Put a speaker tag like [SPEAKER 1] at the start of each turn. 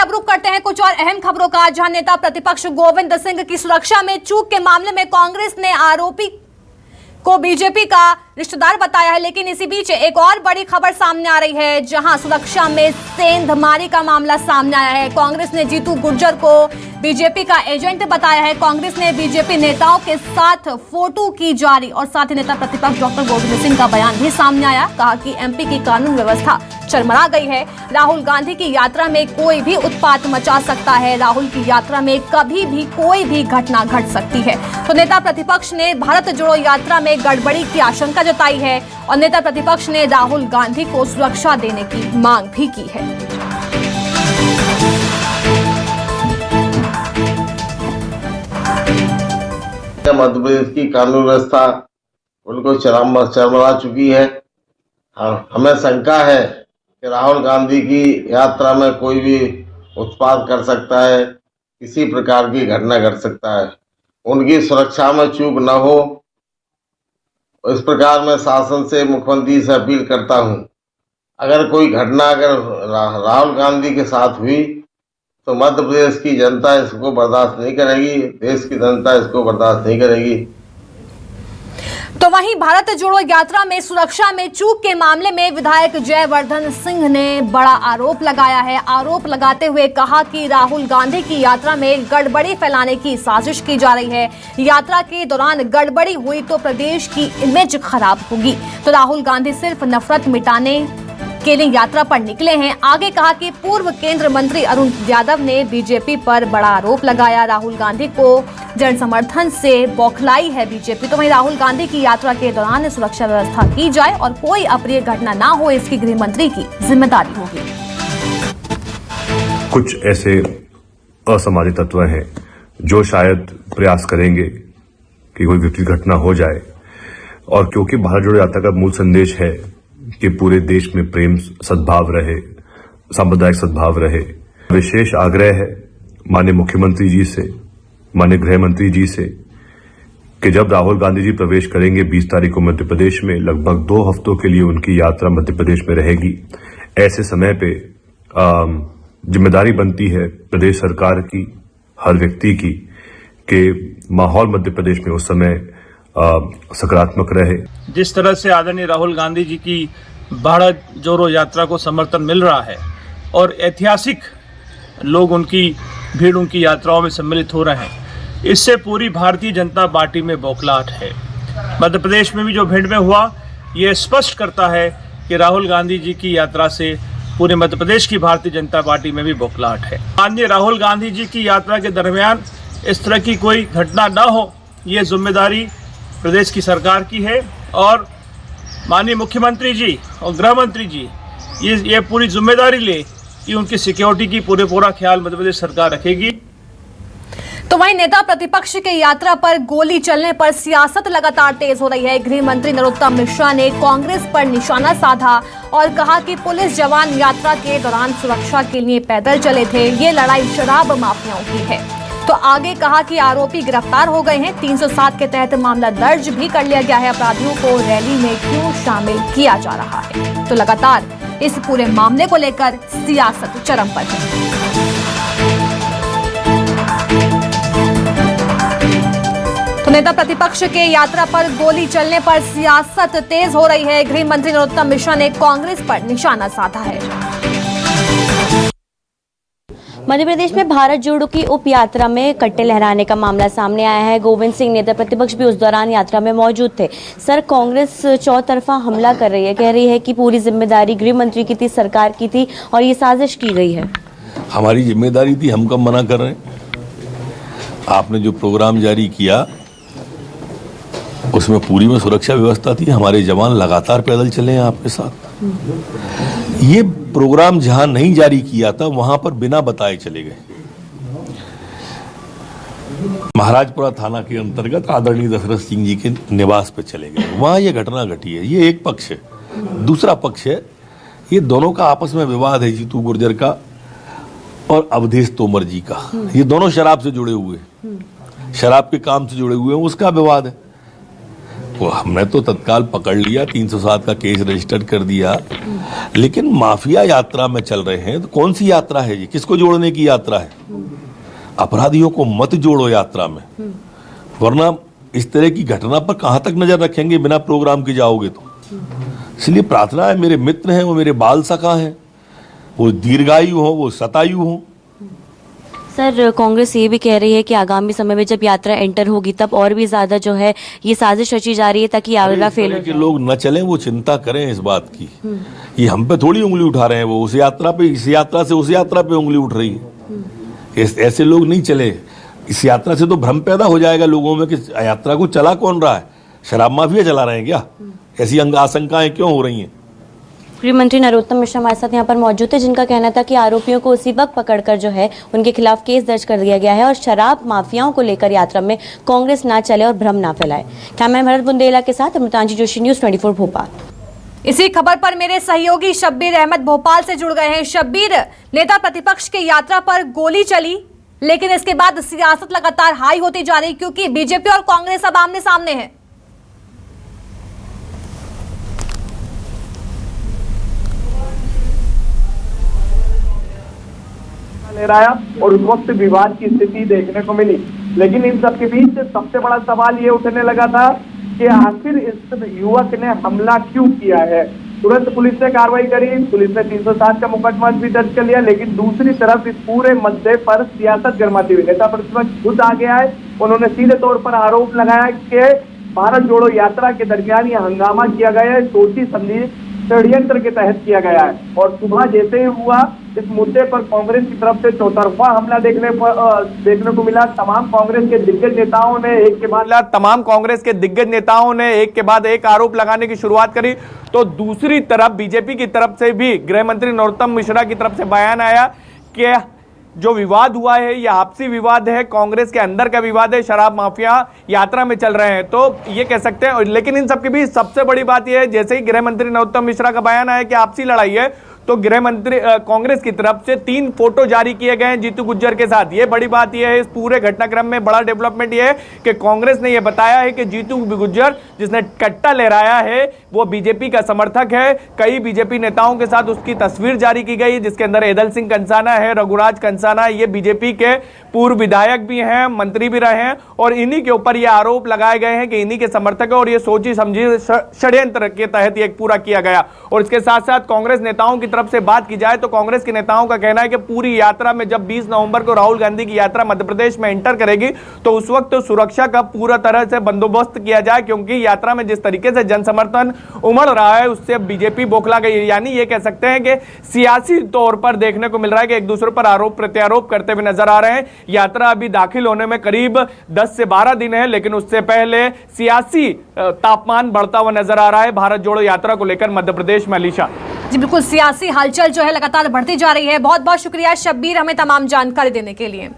[SPEAKER 1] अब रुख करते हैं कुछ और अहम खबरों का, जहां नेता प्रतिपक्ष गोविंद सिंह की सुरक्षा में चूक के मामले में कांग्रेस ने आरोपी को बीजेपी का रिश्तेदार बताया है। लेकिन इसी बीच एक और बड़ी खबर सामने आ रही है, जहां सुरक्षा में सेंधमारी का मामला सामने आया है। कांग्रेस ने जीतू गुर्जर को बीजेपी का एजेंट बताया है। कांग्रेस ने बीजेपी नेताओं के साथ फोटो की जारी और साथ ही नेता प्रतिपक्ष डॉक्टर गोविंद सिंह का बयान भी सामने आया। कहा कि एमपी की कानून व्यवस्था चरमरा गई है। राहुल गांधी की यात्रा में कोई भी उत्पात मचा सकता है। राहुल की यात्रा में कभी भी कोई भी घटना घट सकती है। तो नेता प्रतिपक्ष ने भारत जोड़ो यात्रा में गड़बड़ी की आशंका जताई है और नेता प्रतिपक्ष ने राहुल गांधी को सुरक्षा देने की मांग भी की है।
[SPEAKER 2] मध्य प्रदेश की कानून व्यवस्था उनको चरमरा चुकी है। हमें शंका है कि राहुल गांधी की यात्रा में कोई भी उत्पात कर सकता है, किसी प्रकार की घटना घट सकता है। उनकी सुरक्षा में चूक न हो, इस प्रकार मैं शासन से, मुख्यमंत्री से अपील करता हूं। अगर कोई घटना राहुल गांधी के साथ हुई तो मध्य प्रदेश की जनता इसको बर्दाश्त नहीं करेगी, देश की जनता इसको बर्दाश्त नहीं करेगी।
[SPEAKER 1] तो वहीं भारत जोड़ो यात्रा में सुरक्षा में चूक के मामले में विधायक जयवर्धन सिंह ने बड़ा आरोप लगाया है। आरोप लगाते हुए कहा कि राहुल गांधी की यात्रा में गड़बड़ी फैलाने की साजिश की जा रही है। यात्रा के दौरान गड़बड़ी हुई तो प्रदेश की इमेज खराब होगी। तो राहुल गांधी सिर्फ नफरत मिटाने के लिए यात्रा पर निकले हैं। आगे कहा कि पूर्व केंद्रीय मंत्री अरुण यादव ने बीजेपी पर बड़ा आरोप लगाया। राहुल गांधी को जन समर्थन से बौखलाई है बीजेपी। तो वहीं राहुल गांधी की यात्रा के दौरान सुरक्षा व्यवस्था की जाए और कोई अप्रिय घटना ना हो, इसकी गृह मंत्री की जिम्मेदारी होगी।
[SPEAKER 3] कुछ ऐसे असामाजिक तत्व हैं जो शायद प्रयास करेंगे कि कोई विपरीत घटना हो जाए, और क्योंकि भारत जोड़ो यात्रा का मूल संदेश है कि पूरे देश में प्रेम सद्भाव रहे, सांप्रदायिक सद्भाव रहे, विशेष आग्रह है माननीय मुख्यमंत्री जी से, माननीय गृह मंत्री जी से कि जब राहुल गांधी जी प्रवेश करेंगे 20 तारीख को मध्य प्रदेश में, लगभग 2 हफ्तों के लिए उनकी यात्रा मध्य प्रदेश में रहेगी। ऐसे समय पे जिम्मेदारी बनती है प्रदेश सरकार की, हर व्यक्ति की, कि माहौल मध्य प्रदेश में उस समय सकारात्मक रहे।
[SPEAKER 4] जिस तरह से आदरणीय राहुल गांधी जी की भारत जोड़ो यात्रा को समर्थन मिल रहा है और ऐतिहासिक लोग उनकी भीड़ उनकी यात्राओं में सम्मिलित हो रहे हैं, इससे पूरी भारतीय जनता पार्टी में बौखलाहट है। मध्य प्रदेश में भी जो भिंड में हुआ, ये स्पष्ट करता है कि राहुल गांधी जी की यात्रा से पूरे मध्य प्रदेश की भारतीय जनता पार्टी में भी बौखलाहट है। माननीय राहुल गांधी जी की यात्रा के दरमियान इस तरह की कोई घटना न हो, ये जिम्मेदारी प्रदेश की सरकार की है और माननीय मुख्यमंत्री जी और गृह मंत्री जी ये पूरी जिम्मेदारी ले कि उनकी सिक्योरिटी की पूरा ख्याल मध्य प्रदेश सरकार रखेगी।
[SPEAKER 1] तो वहीं नेता प्रतिपक्ष के यात्रा पर गोली चलने पर सियासत लगातार तेज हो रही है। गृह मंत्री नरोत्तम मिश्रा ने कांग्रेस पर निशाना साधा और कहा कि पुलिस जवान यात्रा के दौरान सुरक्षा के लिए पैदल चले थे। ये लड़ाई शराब माफियाओं की है। तो आगे कहा कि आरोपी गिरफ्तार हो गए हैं। 307 के तहत मामला दर्ज भी कर लिया गया है। अपराधियों को रैली में क्यों शामिल किया जा रहा है? तो लगातार इस पूरे मामले को लेकर सियासत चरम पर है। तो नेता प्रतिपक्ष के यात्रा पर गोली चलने पर सियासत तेज हो रही है। गृह मंत्री नरोत्तम मिश्रा ने कांग्रेस पर निशाना साधा है।
[SPEAKER 5] मध्य प्रदेश में भारत जोड़ो की उप यात्रा में कट्टे लहराने का मामला सामने आया है। गोविंद सिंह नेता प्रतिपक्ष भी उस दौरान यात्रा में मौजूद थे। सर, कांग्रेस चौतरफा हमला कर रही है, कह रही है कि पूरी जिम्मेदारी गृह मंत्री की थी, सरकार की थी और ये साजिश की गई है।
[SPEAKER 6] हमारी जिम्मेदारी थी, हम कब मना कर रहे हैं? आपने जो प्रोग्राम जारी किया उसमें पूरी में सुरक्षा व्यवस्था थी। हमारे जवान लगातार पैदल चले हैं आपके साथ। ये प्रोग्राम जहां नहीं जारी किया था वहां पर बिना बताए चले गए। महाराजपुरा थाना के अंतर्गत आदरणीय दशरथ सिंह जी के निवास पे चले गए। वहां ये घटना घटी है। ये एक पक्ष है। दूसरा पक्ष है, ये दोनों का आपस में विवाद है, जीतू गुर्जर का और अवधेश तोमर जी का। ये दोनों शराब से जुड़े हुए, शराब के काम से जुड़े हुए हैं, उसका विवाद है। वो हमने तो तत्काल पकड़ लिया, 307 का केस रजिस्टर कर दिया, लेकिन माफिया यात्रा में चल रहे हैं तो कौन सी यात्रा है ये? किसको जोड़ने की यात्रा है? अपराधियों को मत जोड़ो यात्रा में, वरना इस तरह की घटना पर कहां तक नजर रखेंगे बिना प्रोग्राम के जाओगे तो। इसलिए प्रार्थना है, मेरे मित्र हैं, वो मेरे बाल सखा हैं, वो दीर्घायु हो, वो शतायु हो।
[SPEAKER 5] सर कांग्रेस ये भी कह रही है कि आगामी समय में जब यात्रा एंटर होगी तब और भी ज्यादा जो है ये साजिश रची जा रही है ताकि यात्रा फेल हो
[SPEAKER 6] कि
[SPEAKER 5] जाए।
[SPEAKER 6] लोग न चलें, वो चिंता करें इस बात की। ये हम पे थोड़ी उंगली उठा रहे हैं, वो उस यात्रा पे, इस यात्रा से उस यात्रा पे उंगली उठ रही है। ऐसे लोग नहीं चले। इस यात्रा से तो भ्रम पैदा हो जाएगा लोगों में कि यात्रा को चला कौन रहा है, शराब माफिया चला रहे हैं क्या? ऐसी आशंकाएं क्यों हो रही हैं?
[SPEAKER 5] गृह मंत्री नरोत्तम मिश्रा हमारे साथ यहाँ पर मौजूद थे, जिनका कहना था कि आरोपियों को उसी वक्त पकड़कर जो है उनके खिलाफ केस दर्ज कर दिया गया है और शराब माफियाओं को लेकर यात्रा में कांग्रेस ना चले और भ्रम ना फैलाए। कैमरामैन भरत बुंदेला के साथ अमृतांजलि जोशी, न्यूज़ 24 भोपाल।
[SPEAKER 1] इसी खबर पर मेरे सहयोगी शब्बीर अहमद भोपाल से जुड़ गए हैं। शब्बीर, नेता प्रतिपक्ष की यात्रा पर गोली चली, लेकिन इसके बाद सियासत लगातार हाई होती जा रही क्योंकि बीजेपी और कांग्रेस अब आमने सामने है।
[SPEAKER 7] लहराया और उस वक्त विवाद की स्थिति देखने को मिली, लेकिन इन सब के बीच सबसे बड़ा सवाल ये उठने लगा था कि आखिर इस युवक ने हमला क्यों किया है। तुरंत पुलिस ने कार्रवाई करी, पुलिस ने 307 का मुकदमा भी दर्ज कर लिया, लेकिन दूसरी तरफ इस पूरे मुद्दे पर सियासत गरमाती हुई नेता प्रतिपक्ष खुद आगे आए। उन्होंने सीधे तौर पर आरोप लगाया कि भारत जोड़ो यात्रा के दरमियान यह हंगामा किया गया है, सोची समझी षड्यंत्र के तहत किया गया है। और सुबह जैसे ही हुआ, इस मुद्दे पर कांग्रेस की तरफ से चौतरफा हमला देखने को मिला। तमाम कांग्रेस के दिग्गज नेताओं ने एक के बाद एक आरोप लगाने की शुरुआत करी, तो दूसरी तरफ बीजेपी की तरफ से भी गृह मंत्री नरोत्तम मिश्रा की तरफ से बयान आया कि जो विवाद हुआ है यह आपसी विवाद है, कांग्रेस के अंदर का विवाद है, शराब माफिया यात्रा में चल रहे हैं, तो ये कह सकते हैं। लेकिन इन सबके बीच सबसे बड़ी बात यह है, जैसे ही गृह मंत्री नरोत्तम मिश्रा का बयान आया कि आपसी लड़ाई है, तो गृह मंत्री कांग्रेस की तरफ से 3 फोटो जारी किए गए हैं जीतू गुज्जर के साथ। ये बड़ी बात यह है, इस पूरे घटनाक्रम में बड़ा डेवलपमेंट यह है कि कांग्रेस ने यह बताया है कि जीतू गुज्जर जिसने कट्टा लहराया है वो बीजेपी का समर्थक है। कई बीजेपी नेताओं के साथ उसकी तस्वीर जारी की गई, जिसके अंदर एदल सिंह कंसाना है, रघुराज कंसाना, ये बीजेपी के पूर्व विधायक भी हैं, मंत्री भी रहे हैं, और इन्हीं के ऊपर ये आरोप लगाए गए हैं कि इन्हीं के समर्थक है और ये सोची समझी षड्यंत्र के तहत ये पूरा किया गया। और इसके साथ साथ कांग्रेस नेताओं की तरफ से बात की जाए तो कांग्रेस के नेताओं का कहना है कि पूरी यात्रा में जब 20 नवंबर को राहुल गांधी की यात्रा मध्य प्रदेश में एंटर करेगी तो उस वक्त तो सुरक्षा का पूरा तरह से बंदोबस्त किया जाए, क्योंकि यात्रा में जिस तरीके से जन समर्थन उमड़ रहा है उससे बीजेपी बौखला गई है। यानी ये कह सकते हैं कि सियासी तौर पर देखने को मिल रहा है कि एक दूसरे पर आरोप प्रत्यारोप करते हुए नजर आ रहे हैं। यात्रा अभी दाखिल होने में करीब 10 से 12 दिन है, लेकिन उससे पहले सियासी तापमान बढ़ता हुआ नजर आ रहा है भारत जोड़ो यात्रा को लेकर मध्य प्रदेश में। अलीशा
[SPEAKER 1] जी बिल्कुल, सियासी हलचल जो है लगातार बढ़ती जा रही है। बहुत बहुत शुक्रिया शब्बीर हमें तमाम जानकारी देने के लिए।